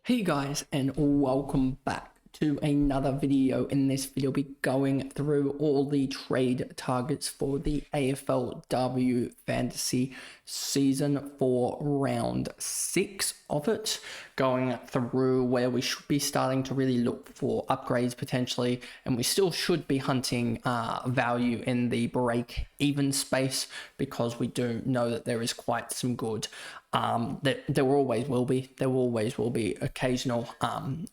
Hey guys, and welcome back to another video. In this video, I'll be going through all the trade targets for the AFLW fantasy season for round 6 of it, going through where we should be starting to really look for upgrades potentially, and we still should be hunting value in the break even space, because we do know that there is quite some good there always will be occasional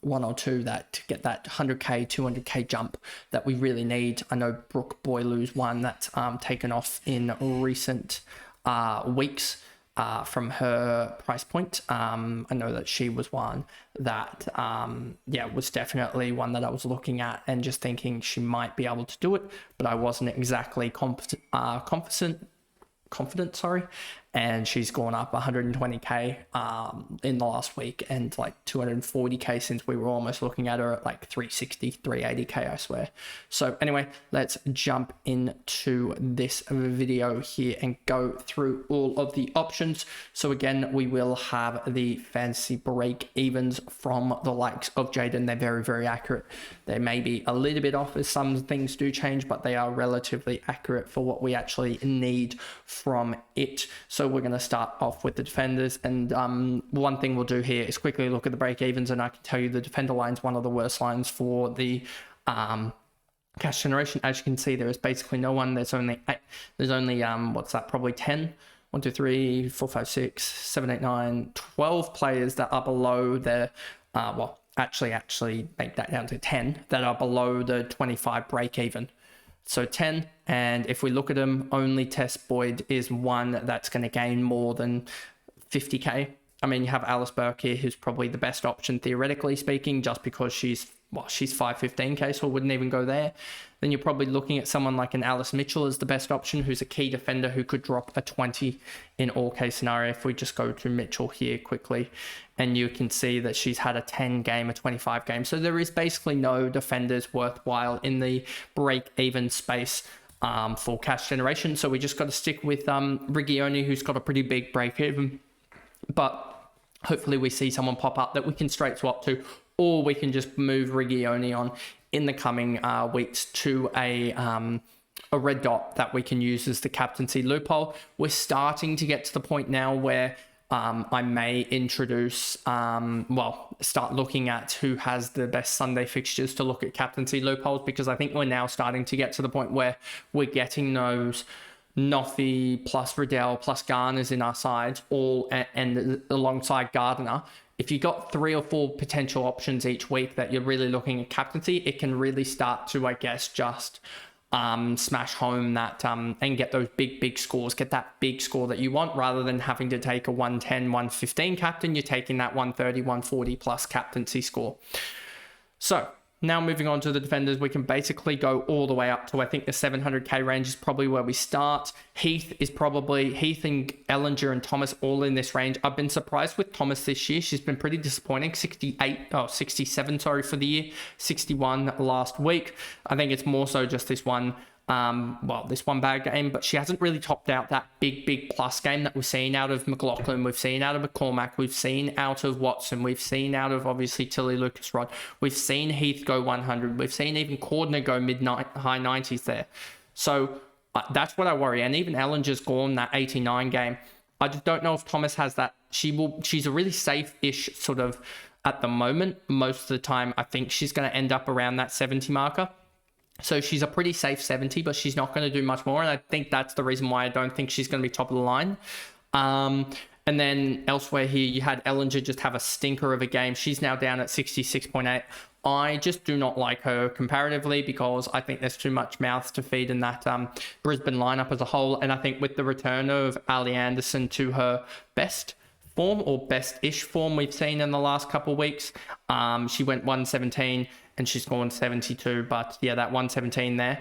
one or two that get that 100k 200k jump that we really need. I know Brooke Boylu's one that's taken off in recent weeks from her price point. I know that she was one that was definitely one that I was looking at and just thinking she might be able to do it, but I wasn't exactly confident, and she's gone up 120k in the last week, and like 240k since we were almost looking at her at like 360 380k, I swear. So anyway, let's jump into this video here and go through all of the options. So again, we will have the fantasy break evens from the likes of Jaden. They're very, very accurate. They may be a little bit off as some things do change, but they are relatively accurate for what we actually need from it. So we're going to start off with the defenders, and one thing we'll do here is quickly look at the break evens, and I can tell you the defender line is one of the worst lines for the cash generation. As you can see, there is basically no one. There's only what's that, probably 10, 1 2 3 4 5 6 7 8 9 12 players that are below their actually make that down to 10 that are below the 25 break even. So 10, and if we look at them, only Tess Boyd is one that's going to gain more than 50k. I mean, you have Alice Burke here, who's probably the best option theoretically speaking, just because she's 515k, so I wouldn't even go there. Then you're probably looking at someone like an Alice Mitchell as the best option, who's a key defender who could drop a 20 in all case scenario. If we just go to Mitchell here quickly, and you can see that she's had a 10 game, a 25 game. So there is basically no defenders worthwhile in the break even space for cash generation. So we just got to stick with Rigioni, who's got a pretty big break even, but hopefully we see someone pop up that we can straight swap to, or we can just move Rigioni on in the coming weeks to a red dot that we can use as the captaincy loophole. We're starting to get to the point now where I may introduce, start looking at who has the best Sunday fixtures to look at captaincy loopholes, because I think we're now starting to get to the point where we're getting those Noffy plus Riddell plus Garners in our sides, all and alongside Gardner. If you got 3 or 4 potential options each week that you're really looking at captaincy, it can really start to, I guess, just smash home that and get those big scores, get that big score that you want, rather than having to take a 110 115 captain. You're taking that 130 140 plus captaincy score. So now moving on to the defenders, we can basically go all the way up to, I think the 700k range is probably where we start. Heath and Ellinger and Thomas all in this range. I've been surprised with Thomas this year. She's been pretty disappointing. 67 for the year, 61 last week. I think it's more so just this one this one bad game, but she hasn't really topped out that big plus game that we've seen out of McLaughlin, we've seen out of McCormack, we've seen out of Watson, we've seen out of obviously Tilly Lucas Rod, we've seen Heath go 100, we've seen even Cordner go high 90s there. So that's what I worry. And even Ellinger's gone that 89 game. I just don't know if Thomas has that. She's a really safe-ish sort of at the moment. Most of the time, I think she's going to end up around that 70 marker. So she's a pretty safe 70, but she's not going to do much more. And I think that's the reason why I don't think she's going to be top of the line. And then elsewhere here, you had Ellinger just have a stinker of a game. She's now down at 66.8. I just do not like her comparatively, because I think there's too much mouths to feed in that Brisbane lineup as a whole. And I think with the return of Ali Anderson to her best form, or best-ish form we've seen in the last couple of weeks, she went 117 and she's gone 72, but yeah, that 117 there,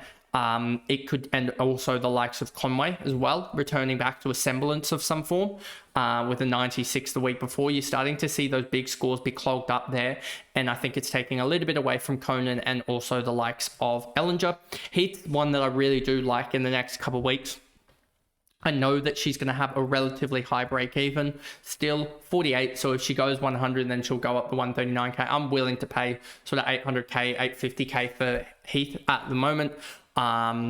it could, and also the likes of Conway as well, returning back to a semblance of some form with a 96 the week before. You're starting to see those big scores be clogged up there, and I think it's taking a little bit away from Conan and also the likes of Ellinger. Heath, one that I really do like in the next couple of weeks. I know that she's going to have a relatively high break even, still 48. So if she goes 100, then she'll go up to 139k. I'm willing to pay sort of 800k, 850k for Heath at the moment,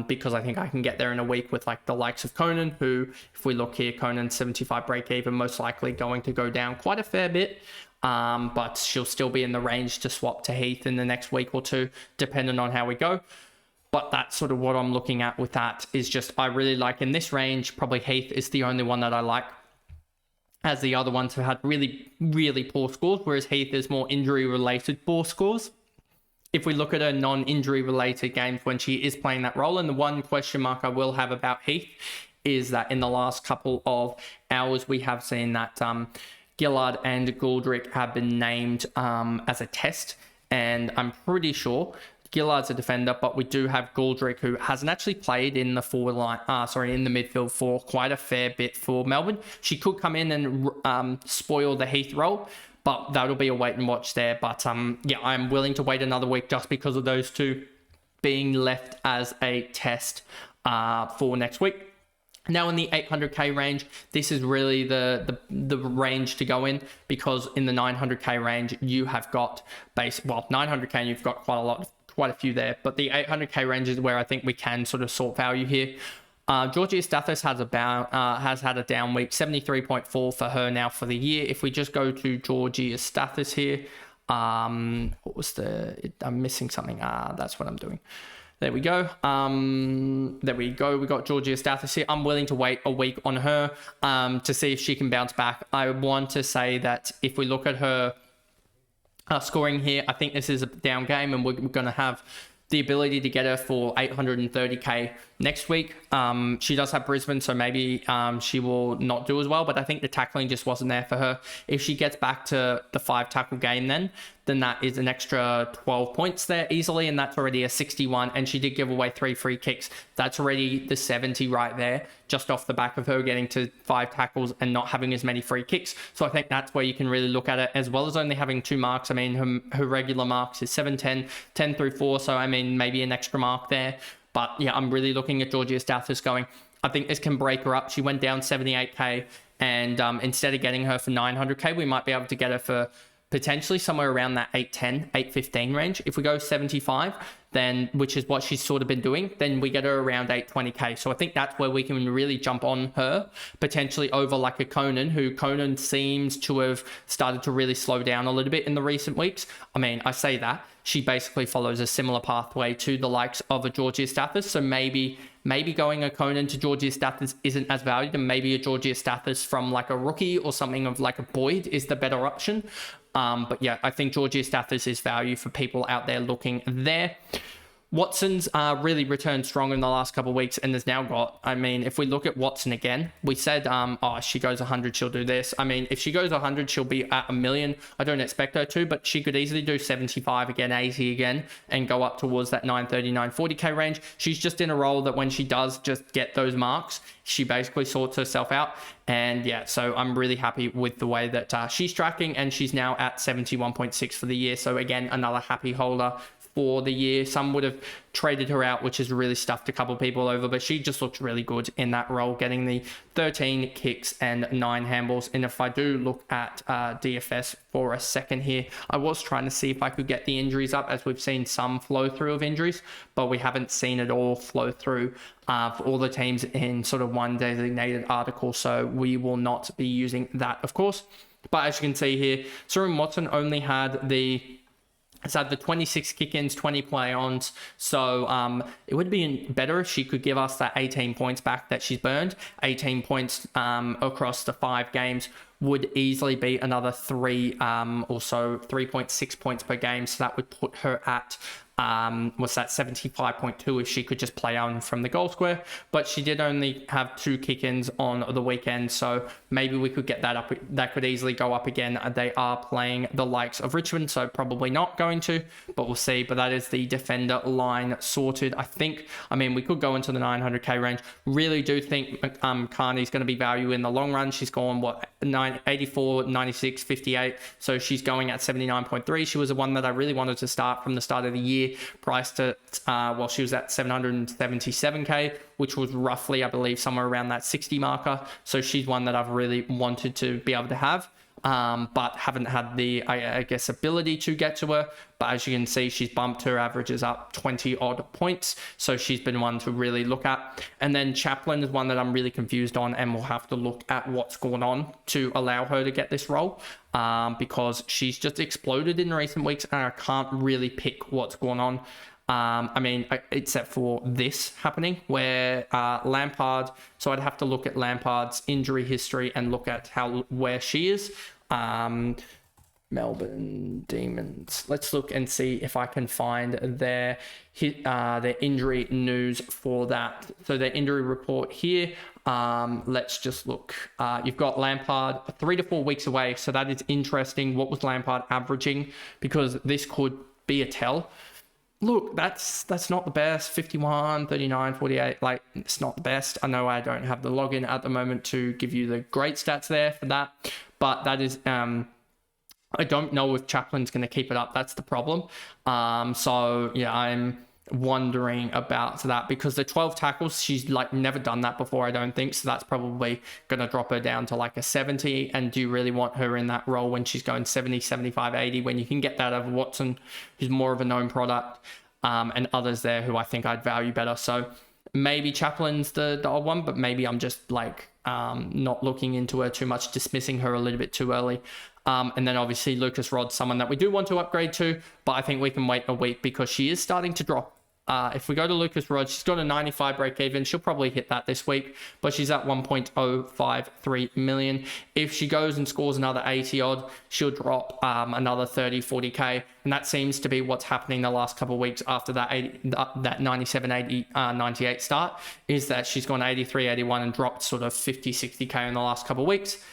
because I think I can get there in a week with like the likes of Conan, who, if we look here, Conan 75 break even, most likely going to go down quite a fair bit. But she'll still be in the range to swap to Heath in the next week or two, depending on how we go. But that's sort of what I'm looking at with that, is just I really like in this range, probably Heath is the only one that I like, as the other ones have had really, really poor scores, whereas Heath is more injury-related poor scores. If we look at her non-injury related games when she is playing that role, and the one question mark I will have about Heath is that in the last couple of hours, we have seen that Gillard and Goldrick have been named as a test, and I'm pretty sure Gillard's a defender, but we do have Goldrick, who hasn't actually played in the in the midfield for quite a fair bit for Melbourne. She could come in and spoil the Heath role, but that'll be a wait and watch there. But yeah, I'm willing to wait another week just because of those two being left as a test for next week. Now in the 800k range, this is really the range to go in, because in the 900k range you have got 900k you've got quite a few there, but the 800k range is where I think we can sort of sort value here. Georgia Stathis has had a down week, 73.4 for her now for the year. If we just go to Georgia Stathis here, I'm missing something. That's what I'm doing. There we go. There we go. We got Georgia Stathis here. I'm willing to wait a week on her to see if she can bounce back. I want to say that if we look at her scoring here, I think this is a down game, and we're going to have the ability to get her for 830k next week. She does have Brisbane, so maybe she will not do as well, but I think the tackling just wasn't there for her. If she gets back to the 5 tackle game, then that is an extra 12 points there easily, and that's already a 61, and she did give away 3 free kicks. That's already the 70 right there, just off the back of her getting to 5 tackles and not having as many free kicks. So I think that's where you can really look at it, as well as only having 2 marks. I mean, her regular marks is 7, 10, 10 through 4, so I mean, maybe an extra mark there. But yeah, I'm really looking at Georgia Stathis going, I think this can break her up. She went down 78k, and instead of getting her for 900k, we might be able to get her for potentially somewhere around that 810, 815 range. If we go 75, then, which is what she's sort of been doing, then we get her around 820k. So I think that's where we can really jump on her, potentially over like a Conan, who Conan seems to have started to really slow down a little bit in the recent weeks. I mean, I say that she basically follows a similar pathway to the likes of a Georgia Stathis. So maybe going a Conan to Georgia Stathis isn't as valued, and maybe a Georgia Stathis from like a rookie or something of like a Boyd is the better option. But yeah, I think Georgia Stathis is value for people out there looking there. Watson's really returned strong in the last couple of weeks, and has now got, I mean, if we look at Watson again, we said, she goes 100, she'll do this. I mean, if she goes 100, she'll be at 1 million. I don't expect her to, but she could easily do 75 again, 80 again, and go up towards that 930, 940k range. She's just in a role that when she does just get those marks, she basically sorts herself out. And yeah, so I'm really happy with the way that she's tracking, and she's now at 71.6 for the year. So again, another happy holder for the year. Some would have traded her out, which has really stuffed a couple of people over, but she just looked really good in that role, getting the 13 kicks and 9 handballs. And if I do look at DFS for a second here, I was trying to see if I could get the injuries up, as we've seen some flow through of injuries, but we haven't seen it all flow through for all the teams in sort of one designated article, so we will not be using that, of course. But as you can see here, Surin Watson only had the 26 kick-ins, 20 play-ons. So it would be better if she could give us that 18 points back that she's burned. 18 points across the 5 games would easily be another 3.6 points per game. So that would put her at 75.2 if she could just play on from the goal square. But she did only have 2 kick-ins on the weekend, so maybe we could get that up. That could easily go up again. They are playing the likes of Richmond, so probably not going to, but we'll see. But that is the defender line sorted. I mean, we could go into the 900k range. Really do think Carney's going to be value in the long run. She's gone 84, 96, 58, so she's going at 79.3. She was the one that I really wanted to start from the start of the year. here, priced at, she was at 777k, which was roughly, I believe, somewhere around that 60 marker. So she's one that I've really wanted to be able to have. But haven't had the, I guess, ability to get to her. But as you can see, she's bumped her averages up 20 odd points. So she's been one to really look at. And then Chaplin is one that I'm really confused on, and we'll have to look at what's going on to allow her to get this role, because she's just exploded in recent weeks, and I can't really pick what's going on. I mean, except for this happening where Lampard, so I'd have to look at Lampard's injury history and look at where she is. Melbourne Demons. Let's look and see if I can find their injury news for that. So their injury report here. Let's just look. You've got Lampard 3 to 4 weeks away. So that is interesting. What was Lampard averaging? Because this could be a tell. Look, that's not the best. 51, 39, 48. Like, it's not the best. I know I don't have the login at the moment to give you the great stats there for that. But that is, I don't know if Chaplin's going to keep it up. That's the problem. So, yeah, I'm wondering about that, because the 12 tackles, she's like never done that before, I don't think. So that's probably going to drop her down to like a 70. And do you really want her in that role when she's going 70, 75, 80, when you can get that over Watson, who's more of a known product, and others there who I think I'd value better. So maybe Chaplin's the odd one, but maybe I'm just like not looking into her too much, dismissing her a little bit too early. And then obviously Lucas Rod's someone that we do want to upgrade to, but I think we can wait a week because she is starting to drop. If we go to Lucas Rod, she's got a 95 break even. She'll probably hit that this week, but she's at 1.053 million. If she goes and scores another 80 odd, she'll drop another 30, 40k. And that seems to be what's happening the last couple of weeks after that 97, 80, 98 start, is that she's gone 83, 81 and dropped sort of 50, 60k in the last couple of weeks.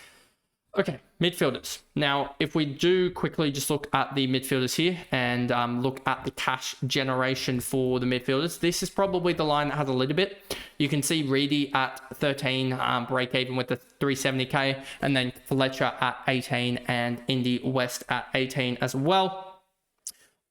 Okay, midfielders. Now, if we do quickly just look at the midfielders here and look at the cash generation for the midfielders, this is probably the line that has a little bit. You can see Reedy at 13, break even with the 370k, and then Fletcher at 18 and Indy West at 18 as well.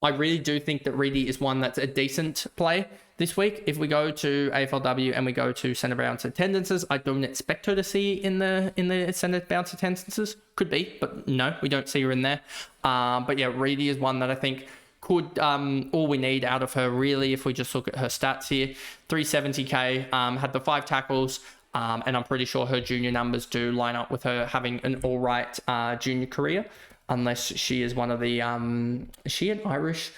I really do think that Reedy is one that's a decent play this week. If we go to AFLW and we go to centre bounce attendances, I don't expect her to see in the centre bounce attendances. Could be, but no, we don't see her in there. But yeah, Reedy is one that I think could, all we need out of her really, if we just look at her stats here, 370k, had the 5 tackles, and I'm pretty sure her junior numbers do line up with her having an all right junior career, unless she is one of the, is she an Irish?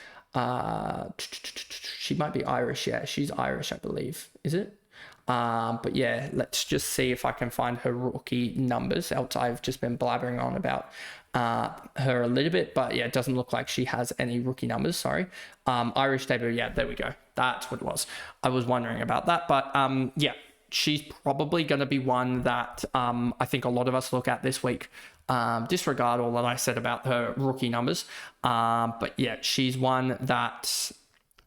She might be Irish. Yeah, she's Irish, I believe. Is it? But yeah, let's just see if I can find her rookie numbers. Else I've just been blabbering on about her a little bit, but yeah, it doesn't look like she has any rookie numbers. Sorry. Irish debut. Yeah, there we go. That's what it was. I was wondering about that, but yeah, she's probably going to be one that I think a lot of us look at this week. Disregard all that I said about her rookie numbers. But yeah, she's one that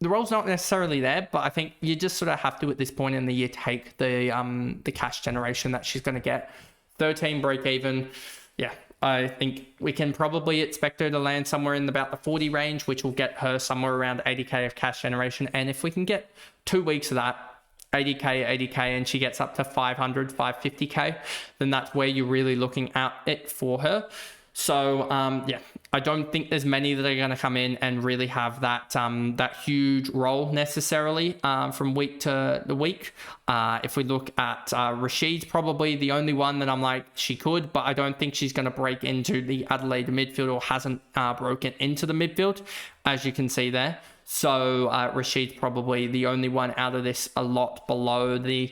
the role's not necessarily there, but I think you just sort of have to, at this point in the year, take the cash generation that she's going to get. 13 break even. Yeah, I think we can probably expect her to land somewhere in about the 40 range, which will get her somewhere around 80k of cash generation. And if we can get 2 weeks of that, 80k, and she gets up to 500, 550k, then that's where you're really looking at it for her. So yeah, I don't think there's many that are going to come in and really have that that huge role necessarily from week to the week. If we look at Rashid's probably the only one that I'm like, she could, but I don't think she's going to break into the Adelaide midfield, or hasn't broken into the midfield, as you can see there. So Rashid's probably the only one out of this a lot below the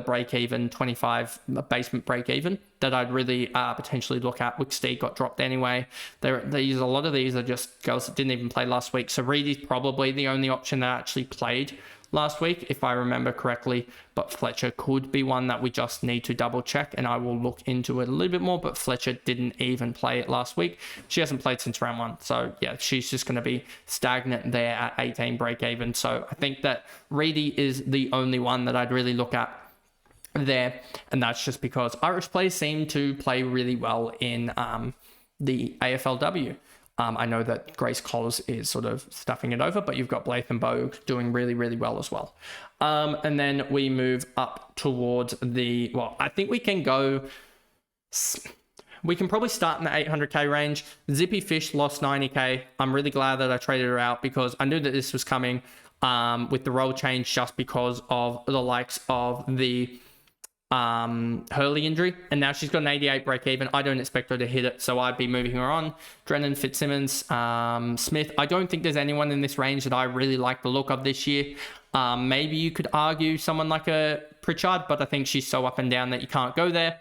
break even, 25 basement break even, that I'd really potentially look at. Wicksteed got dropped anyway. A lot of these are just girls that didn't even play last week. So Reedy's probably the only option that actually played last week, if I remember correctly, but Fletcher could be one that we just need to double check, and I will look into it a little bit more. But Fletcher didn't even play it last week. She hasn't played since round 1, so yeah, she's just going to be stagnant there at 18 break even. So I think that Reedy is the only one that I'd really look at there, and that's just because Irish players seem to play really well in the AFLW. I know that Grace Collars is sort of stuffing it over, but you've got Blythe and Bogue doing really, really well as well. And then we move up towards well, I think we can go... We can probably start in the 800k range. Zippy Fish lost 90k. I'm really glad that I traded her out because I knew that this was coming with the role change just because of the likes of the Hurley injury. And now she's got an 88 break even. I don't expect her to hit it, so I'd be moving her on. Drennan, Fitzsimmons, Smith. I don't think there's anyone in this range that I really like the look of this year. Maybe you could argue someone like a Pritchard, but I think she's so up and down that you can't go there.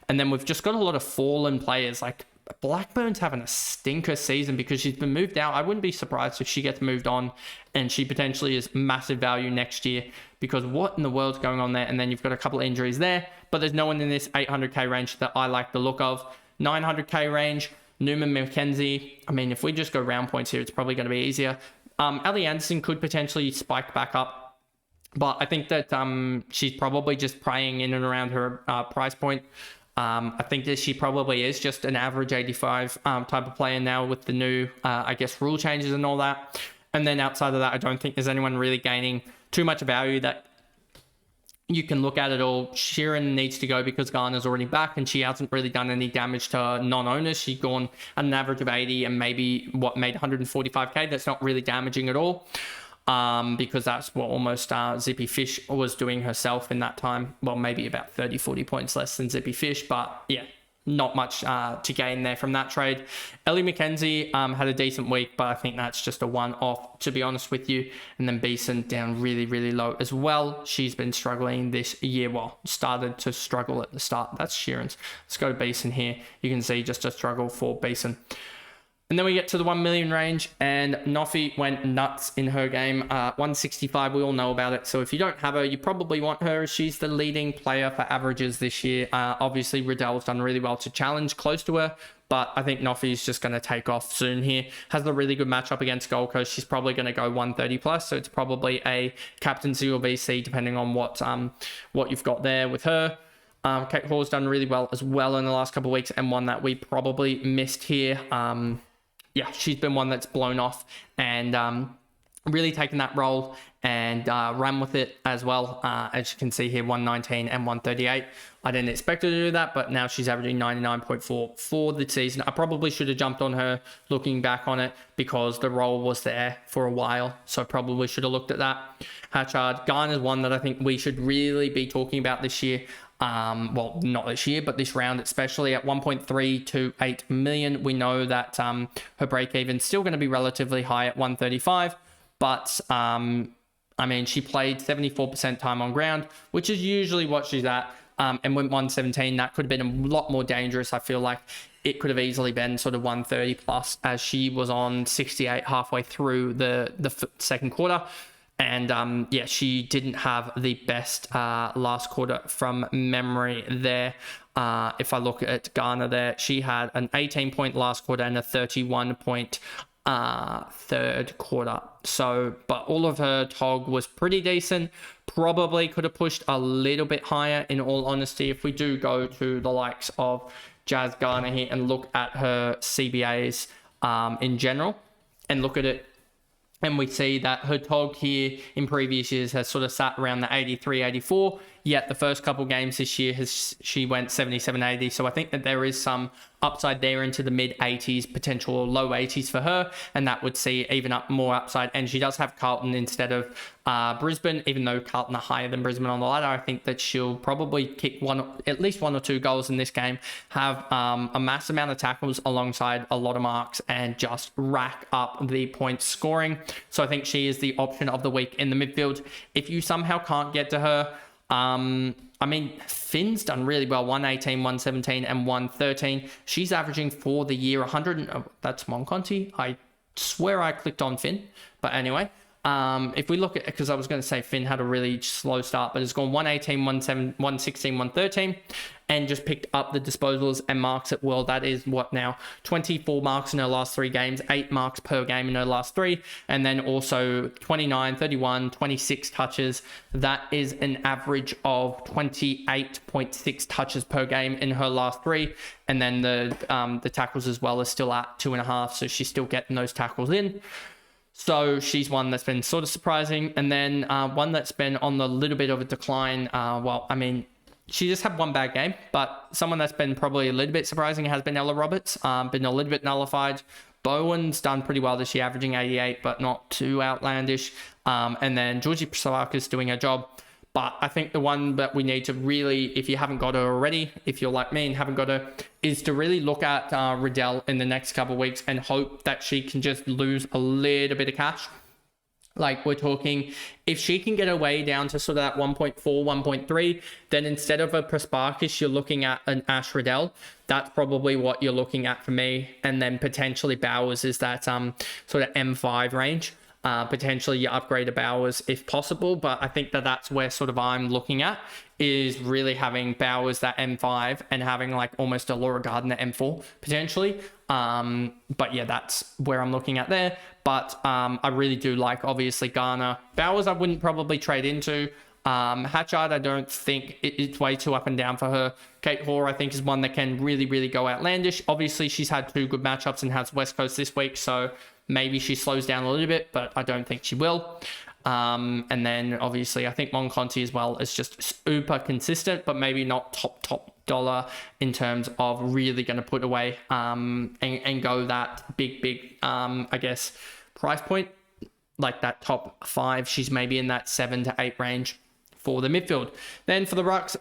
And then we've just got a lot of fallen players. Like Blackburn's having a stinker season because she's been moved out. I wouldn't be surprised if she gets moved on and she potentially is massive value next year, because what in the world's going on there? And then you've got a couple of injuries there, but there's no one in this 800k range that I like the look of. 900k range, Newman, McKenzie. I mean, if we just go round points here, it's probably going to be easier. Ali Anderson could potentially spike back up, but I think that she's probably just praying in and around her price point. I think that she probably is just an average 85 type of player now with the new, I guess, rule changes and all that. And then outside of that, I don't think there's anyone really gaining too much value that you can look at it all. Sheeran needs to go because Garner's already back and she hasn't really done any damage to non-owners. She's gone at an average of 80 and maybe made 145k. That's not really damaging at all. Because that's what almost Zippy Fish was doing herself in that time. Well, maybe about 30, 40 points less than Zippy Fish, but yeah, not much to gain there from that trade. Ellie McKenzie had a decent week, but I think that's just a one-off, to be honest with you. And then Beeson down really, really low as well. She's been struggling this year. Well, started to struggle at the start. That's Sheeran's. Let's go to Beeson here. You can see just a struggle for Beeson. And then we get to the 1 million range, and Noffy went nuts in her game. 165, we all know about it. So if you don't have her, you probably want her. She's the leading player for averages this year. Obviously, Riddell's done really well to challenge close to her, but I think Noffy's just going to take off soon here. Has a really good matchup against Gold Coast. She's probably going to go 130 plus, so it's probably a captaincy or VC, depending on what you've got there with her. Kate Hall's done really well as well in the last couple of weeks, and one that we probably missed here. Yeah, she's been one that's blown off and really taken that role and ran with it as well. As you can see here, 119 and 138. I didn't expect her to do that, but now she's averaging 99.4 for the season. I probably should have jumped on her looking back on it because the role was there for a while. So I probably should have looked at that. Hatchard, Garner's one that I think we should really be talking about this year. Well, not this year, but this round, especially at 1.328 million. We know that her break even still going to be relatively high at 135, but I mean, she played 74% time on ground, which is usually what she's at, and went 117. That could have been a lot more dangerous. I feel like it could have easily been sort of 130 plus, as she was on 68 halfway through the second quarter. And yeah, she didn't have the best last quarter from memory there. If I look at Garner there, she had an 18-point last quarter and a 31-point third quarter. So, but all of her TOG was pretty decent. Probably could have pushed a little bit higher, in all honesty. If we do go to the likes of Jazz Garner here and look at her CBAs in general and look at it, and we see that her TOG here in previous years has sort of sat around the 83, 84. Yet the first couple games this year, she went 77, 80. So I think that there is some upside there into the mid 80s, potential or low 80s for her. And that would see even up more upside. And she does have Carlton instead of Brisbane, even though Carlton are higher than Brisbane on the ladder. I think that she'll probably kick at least one or two goals in this game, have a mass amount of tackles alongside a lot of marks, and just rack up the points scoring. So I think she is the option of the week in the midfield. If you somehow can't get to her, I mean, Finn's done really well, 118, 117, and 113. She's averaging for the year 100. That's Monconti. I swear I clicked on Finn, but anyway, If we look at, because I was going to say Finn had a really slow start, but it's gone 118, 117, 116, 113, and just picked up the disposals and marks at will. That is what now? 24 marks in her last 3 games, 8 marks per game in her last 3, and then also 29, 31, 26 touches. That is an average of 28.6 touches per game in her last 3, and then the tackles as well is still at 2.5, so she's still getting those tackles in. So she's one that's been sort of surprising. And then one that's been on the little bit of a decline. She just had one bad game, but someone that's been probably a little bit surprising has been Ella Roberts, been a little bit nullified. Bowen's done pretty well this year, averaging 88, but not too outlandish. And then Georgie Prasavakis doing her job. But I think the one that we need to really, if you haven't got her already, if you're like me and haven't got her, is to really look at Riddell in the next couple of weeks and hope that she can just lose a little bit of cash. Like we're talking, if she can get her way down to sort of that 1.4, 1.3, then instead of a Prasparkis, you're looking at an Ash Riddell. That's probably what you're looking at for me. And then potentially Bowers is that sort of M5 range. Potentially you upgrade to Bowers if possible, but I think that that's where sort of I'm looking at, is really having Bowers that M5 and having like almost a Laura Gardner M4 potentially. But yeah, that's where I'm looking at there. But I really do like, obviously, Garner. Bowers I wouldn't probably trade into. Hatchard, I don't think it's way too up and down for her. Kate Hoare, I think, is one that can really, really go outlandish. Obviously, she's had 2 good matchups and has West Coast this week, so maybe she slows down a little bit, but I don't think she will. And then, obviously, I think Monconti as well is just super consistent, but maybe not top dollar in terms of really going to put away and go that big, I guess, price point. Like that top 5, she's maybe in that 7 to 8 range for the midfield. Then for the rucks,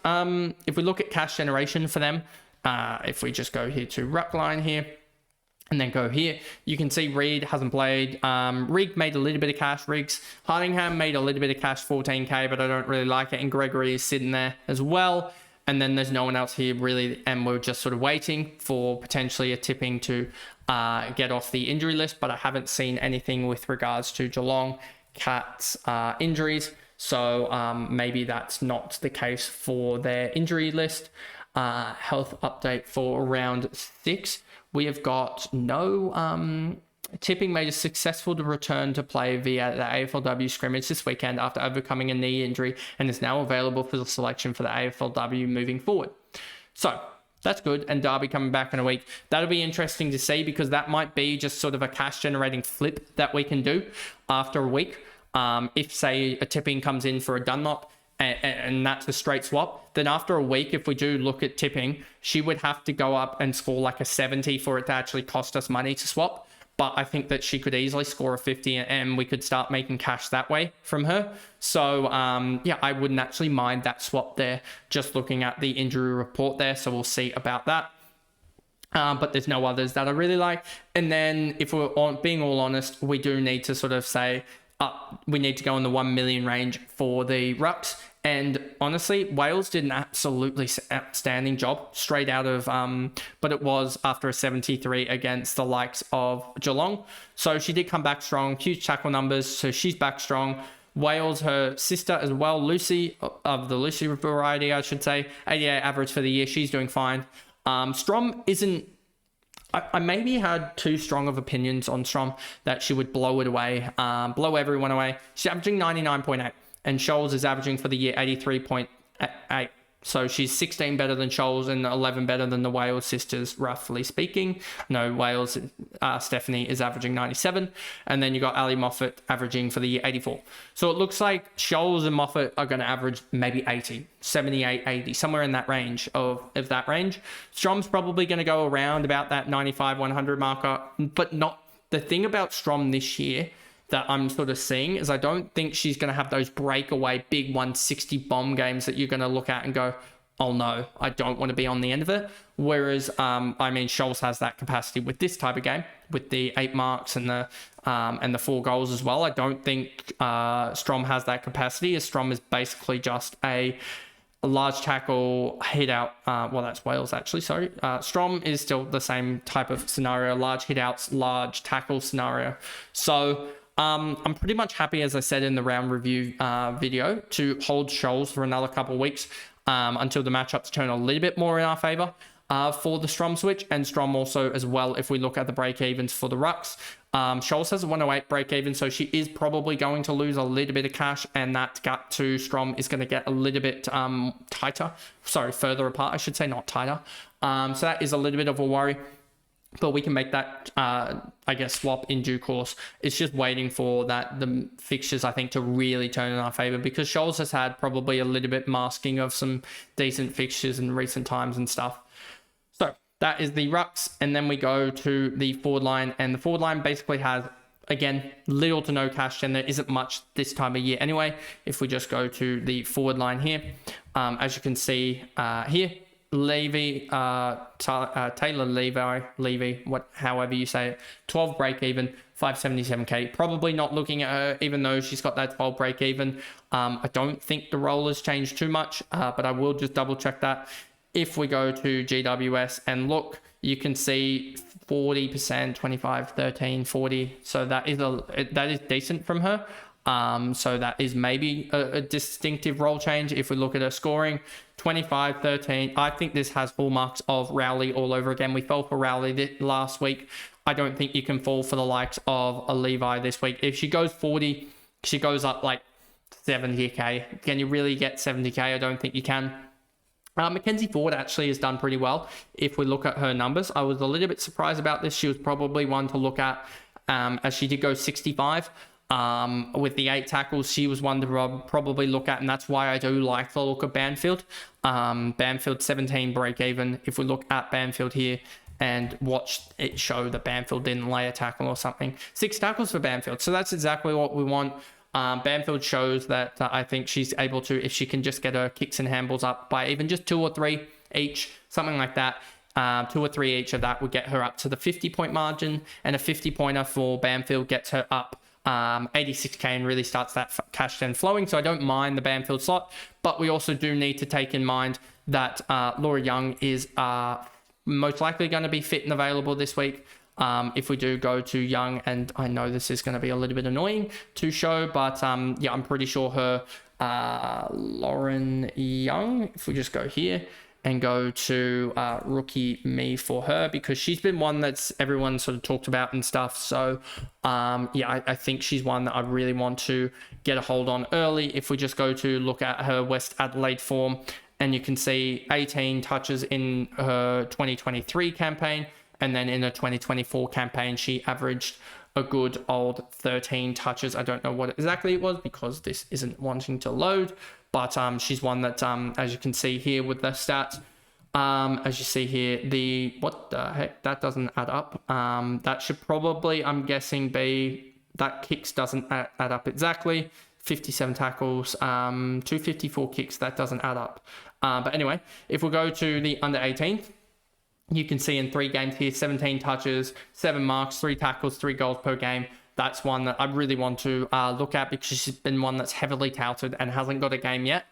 if we look at cash generation for them, if we just go here to ruck line here, and then go here, you can see Reed hasn't played. Rigg made a little bit of cash. Riggs. Hardingham made a little bit of cash, 14k, but I don't really like it. And Gregory is sitting there as well. And then there's no one else here really. And we're just sort of waiting for potentially a tipping to get off the injury list. But I haven't seen anything with regards to Geelong Cats injuries. So maybe that's not the case for their injury list. Health update for round 6. We have got no tipping made it successful to return to play via the AFLW scrimmage this weekend after overcoming a knee injury and is now available for the selection for the AFLW moving forward. So that's good. And Derby coming back in a week. That'll be interesting to see because that might be just sort of a cash generating flip that we can do after a week. If, say, a tipping comes in for a Dunlop, and that's a straight swap, then after a week, if we do look at tipping, she would have to go up and score like a 70 for it to actually cost us money to swap. But I think that she could easily score a 50 and we could start making cash that way from her. So yeah, I wouldn't actually mind that swap there, just looking at the injury report there. So we'll see about that. But there's no others that I really like. And then if we're being all honest, we do need to sort of say, we need to go in the 1 million range for the rucks. And honestly, Wales did an absolutely outstanding job straight out of, but it was after a 73 against the likes of Geelong. So she did come back strong, huge tackle numbers. So she's back strong. Wales, her sister as well, Lucy, of the Lucy variety, I should say, 88 average for the year. She's doing fine. Strom isn't, I maybe had too strong of opinions on Strom that she would blow it away, blow everyone away. She's averaging 99.8 and Scholes is averaging for the year 83.8. So she's 16 better than Scholes and 11 better than the Wales sisters, roughly speaking. No, Wales, Stephanie is averaging 97. And then you got Ali Moffat averaging for the year 84. So it looks like Scholes and Moffat are going to average maybe 80, 78, 80, somewhere in that range of that range. Strom's probably going to go around about that 95, 100 marker, but not. The thing about Strom this year that I'm sort of seeing is I don't think she's going to have those breakaway big 160 bomb games that you're going to look at and go, oh no, I don't want to be on the end of it. Whereas, Scholes has that capacity with this type of game, with the 8 marks and the 4 goals as well. I don't think Strom has that capacity, as Strom is basically just a large tackle hit out. Well, that's Wales actually, sorry. Strom is still the same type of scenario, large hit outs, large tackle scenario. So I'm pretty much happy, as I said in the round review video, to hold Scholes for another couple of weeks until the matchups turn a little bit more in our favor for the Strom switch, and Strom also as well if we look at the break-evens for the Rucks. Scholes has a 108 break-even, so she is probably going to lose a little bit of cash, and that gap to Strom is going to get a little bit further apart, I should say, not tighter. So that is a little bit of a worry. But we can make that, I guess, swap in due course. It's just waiting for the fixtures, I think, to really turn in our favor, because Scholes has had probably a little bit masking of some decent fixtures in recent times and stuff. So that is the Rucks. And then we go to the forward line. And the forward line basically has, again, little to no cash, and there isn't much this time of year anyway. If we just go to the forward line here, as you can see here, Levy, Taylor Levy, however you say it, 12 break even, 577k. Probably not looking at her, even though she's got that 12 break even. I don't think the role has changed too much, but I will just double check that. If we go to GWS and look, you can see 40%, 25, 13, 40. So that is decent from her. So that is maybe a distinctive role change. If we look at her scoring, 25, 13, I think this has hallmarks of Rowley all over again. We fell for Rowley last week. I don't think you can fall for the likes of a Levi this week. If she goes 40, she goes up like 70k. Can you really get 70k? I don't think you can. Mackenzie Ford actually has done pretty well. If we look at her numbers, I was a little bit surprised about this. She was probably one to look at, as she did go 65. With the 8 tackles, she was one to probably look at, and that's why I do like the look of Banfield. Banfield 17 break even. If we look at Banfield here and watch it show that Banfield didn't lay a tackle or something, 6 tackles for Banfield. So that's exactly what we want. Banfield shows that I think she's able to, if she can just get her kicks and handballs up by even just 2 or 3 each, something like that. 2 or 3 each of that would get her up to the 50-point margin, and a 50-pointer for Banfield gets her up 86k and really starts that cash then flowing. So I don't mind the Banfield slot, but we also do need to take in mind that Laura Young is most likely going to be fit and available this week. If we do go to Young, and I know this is going to be a little bit annoying to show, but yeah, I'm pretty sure her Lauren Young, if we just go here and go to rookie me for her, because she's been one that's everyone sort of talked about and stuff. So yeah, I think she's one that I really want to get a hold on early. If we just go to look at her West Adelaide form, and you can see 18 touches in her 2023 campaign, and then in the 2024 campaign, she averaged a good old 13 touches. I don't know what exactly it was because this isn't wanting to load, but she's one that, as you can see here with the stats, as you see here, what the heck, that doesn't add up. That should probably, I'm guessing, be, that kicks doesn't add up exactly. 57 tackles, 254 kicks, that doesn't add up. But anyway, if we go to the under 18, you can see in 3 games here, 17 touches, 7 marks, 3 tackles, 3 goals per game. That's one that I really want to look at, because she's been one that's heavily touted and hasn't got a game yet,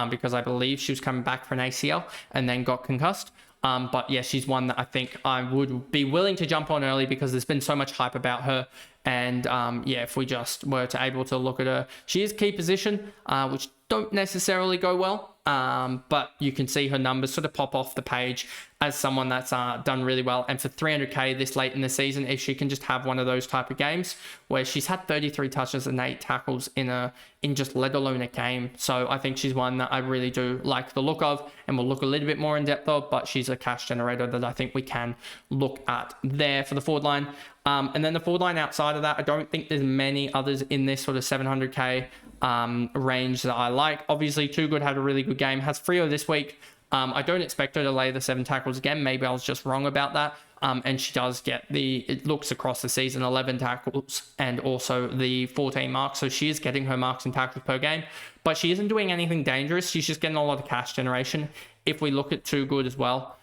because I believe she was coming back for an ACL and then got concussed. But yeah, she's one that I think I would be willing to jump on early, because there's been so much hype about her. And yeah, if we just were to able to look at her, she is key position, which don't necessarily go well. But you can see her numbers sort of pop off the page as someone that's done really well. And for 300k this late in the season, if she can just have one of those type of games where she's had 33 touches and 8 tackles in just let alone a game. So I think she's one that I really do like the look of, and we'll look a little bit more in depth of, but she's a cash generator that I think we can look at there for the forward line. And then the forward line outside of that, I don't think there's many others in this sort of 700k range that I like. Obviously, Too Good had a really good game, has Freo this week. I don't expect her to lay the 7 tackles again. Maybe I was just wrong about that. And she does get it looks across the season, 11 tackles and also the 14 marks. So she is getting her marks and tackles per game, but she isn't doing anything dangerous. She's just getting a lot of cash generation. If we look at Too Good as well,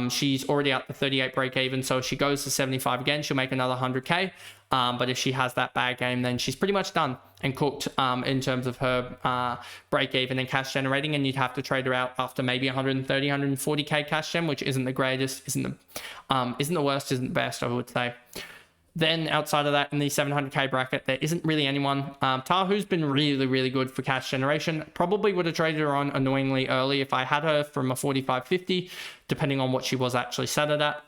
she's already up to 38 break even. So if she goes to 75 again, she'll make another 100k. But if she has that bad game, then she's pretty much done and cooked in terms of her break even and cash generating, and you'd have to trade her out after maybe 130, 140k cash gen, which isn't the greatest, isn't the worst, isn't the best, I would say. Then outside of that, in the 700k bracket, there isn't really anyone. Tahu's been really, really good for cash generation. Probably would have traded her on annoyingly early if I had her from a 45.50, depending on what she was actually set it at.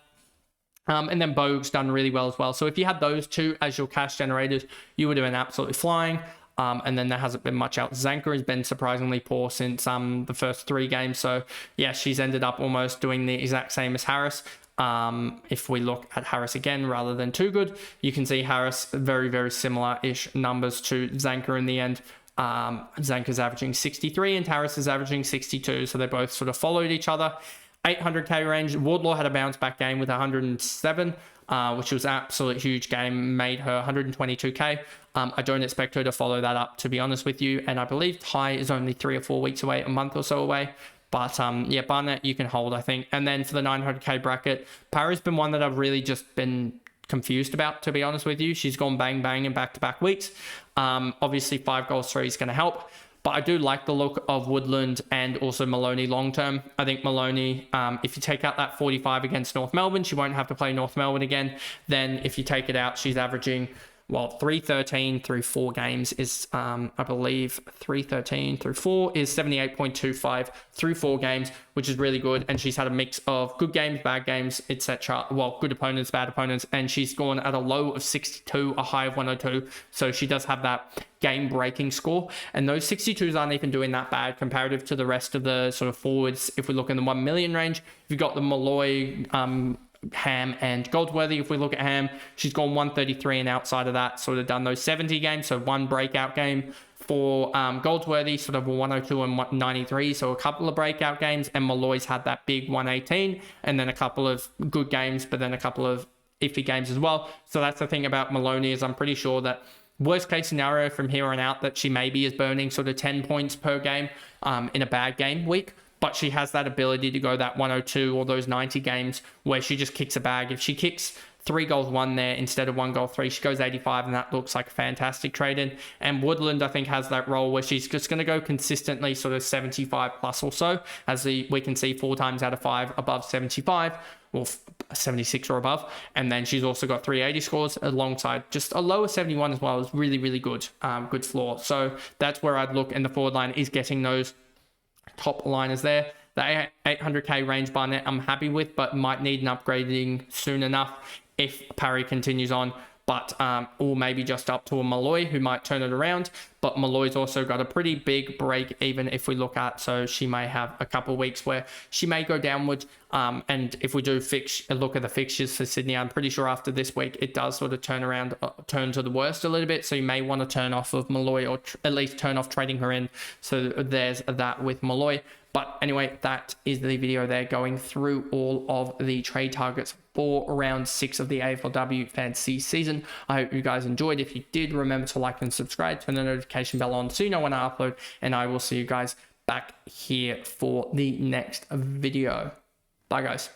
And then Bogue's done really well as well. So if you had those two as your cash generators, you would have been absolutely flying. And then there hasn't been much else. Zanka has been surprisingly poor since the first 3 games. So yeah, she's ended up almost doing the exact same as Harris. If we look at Harris again, rather than too good, you can see Harris very, very similar-ish numbers to Zanka in the end. Zanka's averaging 63 and Harris is averaging 62. So they both sort of followed each other. 800k range. Wardlaw had a bounce back game with 107, which was an absolute huge game, made her 122k. I don't expect her to follow that up, to be honest with you. And I believe Ty is only 3 or 4 weeks away, a month or so away. But yeah, Barnett you can hold, I think. And then for the 900k bracket, Parry's been one that I've really just been confused about, to be honest with you. She's gone bang bang in back-to-back weeks. Obviously 5 goals 3 is going to help. But I do like the look of Woodland and also Maloney long term. I think Maloney, if you take out that 45 against North Melbourne, she won't have to play North Melbourne again. Then if you take it out, she's averaging, well, 313 through 4 games is, I believe, 313 through 4 is 78.25 through 4 games, which is really good. And she's had a mix of good games, bad games, etc. Well, good opponents, bad opponents. And she's gone at a low of 62, a high of 102. So she does have that game-breaking score. And those 62s aren't even doing that bad comparative to the rest of the sort of forwards. If we look in the 1 million range, you've got the Malloy, Ham and Goldsworthy. If we look at Ham, she's gone 133 and outside of that sort of done those 70 games, so 1 breakout game. For Goldsworthy, sort of a 102 and 193, so a couple of breakout games, and Malloy's had that big 118 and then a couple of good games, but then a couple of iffy games as well. So that's the thing about Maloney, is I'm pretty sure that worst case scenario from here on out that she maybe is burning sort of 10 points per game in a bad game week. But she has that ability to go that 102 or those 90 games where she just kicks a bag. If she kicks 3 goals 1 there instead of 1 goal 3, she goes 85, and that looks like a fantastic trade-in. And Woodland, I think, has that role where she's just going to go consistently sort of 75 plus or so, as we can see 4 times out of 5 above 75, or 76 or above. And then she's also got 380 scores alongside just a lower 71 as well. Is really, really good, good floor. So that's where I'd look, and the forward line is getting those top liners there. The 800k range Barnett I'm happy with, but might need an upgrading soon enough if Parry continues on. But or maybe just up to a Malloy who might turn it around. But Malloy's also got a pretty big break, even if we look at, so she may have a couple of weeks where she may go downwards. And if we do look at the fixtures for Sydney, I'm pretty sure after this week it does sort of turn around, turn to the worst a little bit. So you may want to turn off of Malloy, or at least turn off trading her in. So there's that with Malloy. But anyway, that is the video there, going through all of the trade targets for round 6 of the AFLW fantasy season. I hope you guys enjoyed. If you did, remember to like and subscribe, turn the notification bell on so you know when I upload, and I will see you guys back here for the next video. Bye guys.